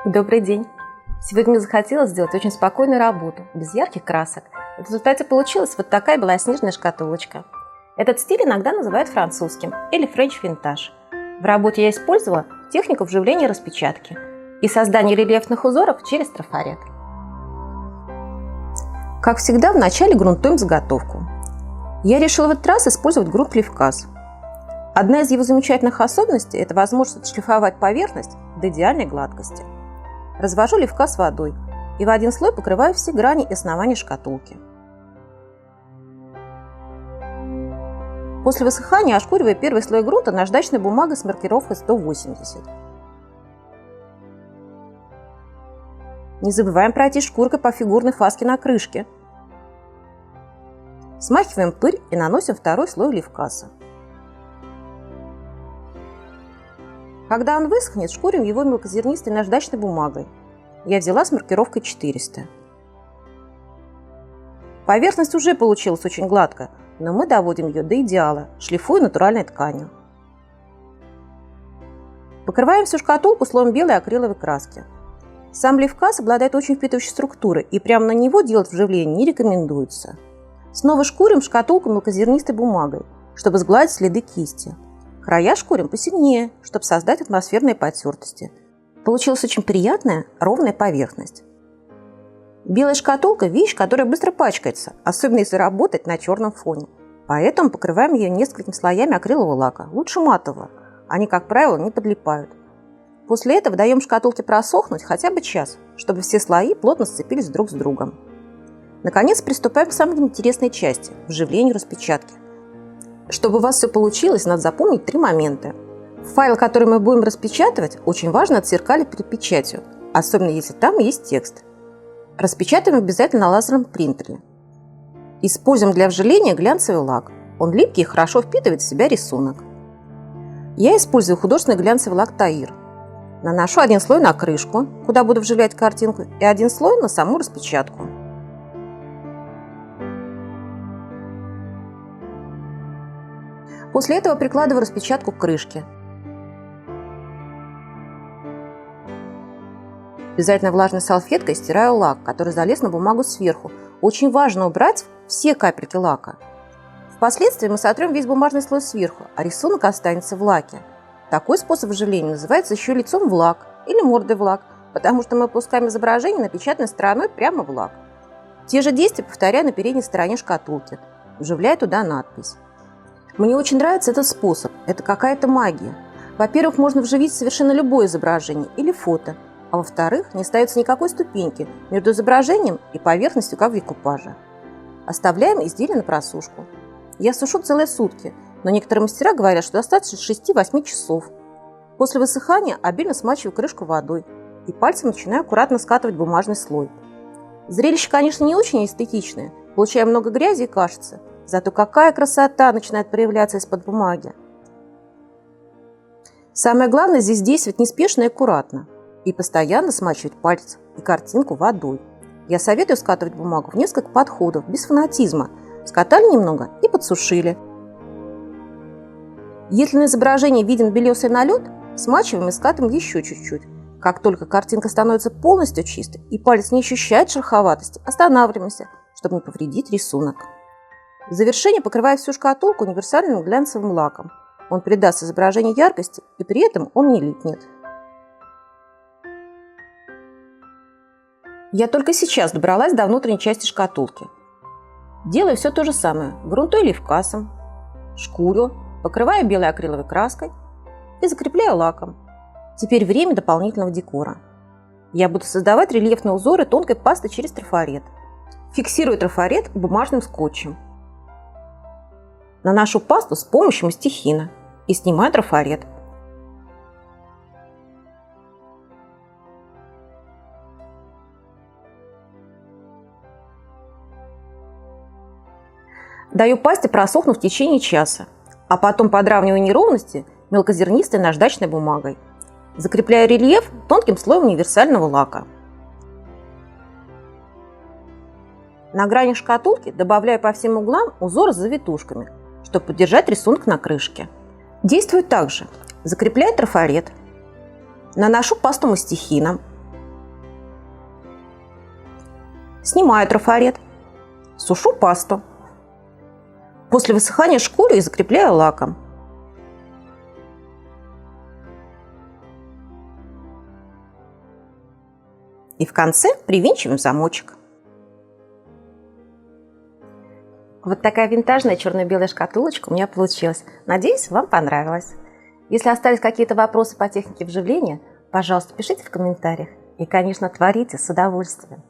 Добрый день! Сегодня мне захотелось сделать очень спокойную работу, без ярких красок. В результате получилась вот такая белоснежная шкатулочка. Этот стиль иногда называют французским или френч-винтаж. В работе я использовала технику вживления распечатки и создание рельефных узоров через трафарет. Как всегда, вначале грунтуем заготовку. Я решила в этот раз использовать грунт Левказ. Одна из его замечательных особенностей – это возможность отшлифовать поверхность до идеальной гладкости. Развожу Левказ водой и в один слой покрываю все грани и основания шкатулки. После высыхания ошкуриваю первый слой грунта наждачной бумагой с маркировкой 180. Не забываем пройти шкуркой по фигурной фаске на крышке. Смахиваем пыль и наносим второй слой Левказа. Когда он высохнет, шкурим его мелкозернистой наждачной бумагой. Я взяла с маркировкой 400. Поверхность уже получилась очень гладкая, но мы доводим ее до идеала, шлифуя натуральной тканью. Покрываем всю шкатулку слоем белой акриловой краски. Сам Левказ обладает очень впитывающей структурой, и прямо на него делать вживление не рекомендуется. Снова шкурим шкатулку мелкозернистой бумагой, чтобы сгладить следы кисти. Края шкурим посильнее, чтобы создать атмосферные потертости. Получилась очень приятная, ровная поверхность. Белая шкатулка – вещь, которая быстро пачкается, особенно если работать на черном фоне. Поэтому покрываем ее несколькими слоями акрилового лака, лучше матового. Они, как правило, не подлипают. После этого даем шкатулке просохнуть хотя бы час, чтобы все слои плотно сцепились друг с другом. Наконец, приступаем к самой интересной части – вживлению распечатки. Чтобы у вас все получилось, надо запомнить 3 момента. Файл, который мы будем распечатывать, очень важно отзеркалить перед печатью, особенно если там есть текст. Распечатаем обязательно на лазерном принтере. Используем для вживления глянцевый лак. Он липкий и хорошо впитывает в себя рисунок. Я использую художественный глянцевый лак Таир. Наношу один слой на крышку, куда буду вживлять картинку, и один слой на саму распечатку. После этого прикладываю распечатку к крышке. Обязательно влажной салфеткой стираю лак, который залез на бумагу сверху. Очень важно убрать все капельки лака. Впоследствии мы сотрем весь бумажный слой сверху, а рисунок останется в лаке. Такой способ вживления называется еще лицом в лак или мордой в лак, потому что мы опускаем изображение напечатанной стороной прямо в лак. Те же действия повторяю на передней стороне шкатулки, вживляя туда надпись. Мне очень нравится этот способ, это какая-то магия. Во-первых, можно вживить совершенно любое изображение или фото, а во-вторых, не остается никакой ступеньки между изображением и поверхностью, как в декупаже. Оставляем изделие на просушку. Я сушу целые сутки, но некоторые мастера говорят, что достаточно 6-8 часов. После высыхания обильно смачиваю крышку водой и пальцем начинаю аккуратно скатывать бумажный слой. Зрелище, конечно, не очень эстетичное, получаем много грязи и кашицы. Зато какая красота начинает проявляться из-под бумаги. Самое главное здесь действовать неспешно и аккуратно. И постоянно смачивать пальцы и картинку водой. Я советую скатывать бумагу в несколько подходов, без фанатизма. Скатали немного и подсушили. Если на изображении виден белесый налет, смачиваем и скатываем еще чуть-чуть. Как только картинка становится полностью чистой и палец не ощущает шероховатости, останавливаемся, чтобы не повредить рисунок. В завершение покрываю всю шкатулку универсальным глянцевым лаком. Он придаст изображению яркости, и при этом он не липнет. Я только сейчас добралась до внутренней части шкатулки. Делаю все то же самое. Грунтую Левказом, шкурю, покрываю белой акриловой краской и закрепляю лаком. Теперь время дополнительного декора. Я буду создавать рельефные узоры тонкой пастой через трафарет. Фиксирую трафарет бумажным скотчем. Наношу пасту с помощью мастихина и снимаю трафарет. Даю пасте просохнуть в течение часа, а потом подравниваю неровности мелкозернистой наждачной бумагой. Закрепляю рельеф тонким слоем универсального лака. На грани шкатулки добавляю по всем углам узор с завитушками, чтобы поддержать рисунок на крышке. Действую так же. Закрепляю трафарет, наношу пасту мастихина, Снимаю трафарет. Сушу пасту. После высыхания шкурю и закрепляю лаком. И в конце привинчиваем замочек. Вот такая винтажная черно-белая шкатулочка у меня получилась. Надеюсь, вам понравилось. Если остались какие-то вопросы по технике вживления, пожалуйста, пишите в комментариях. И, конечно, творите с удовольствием.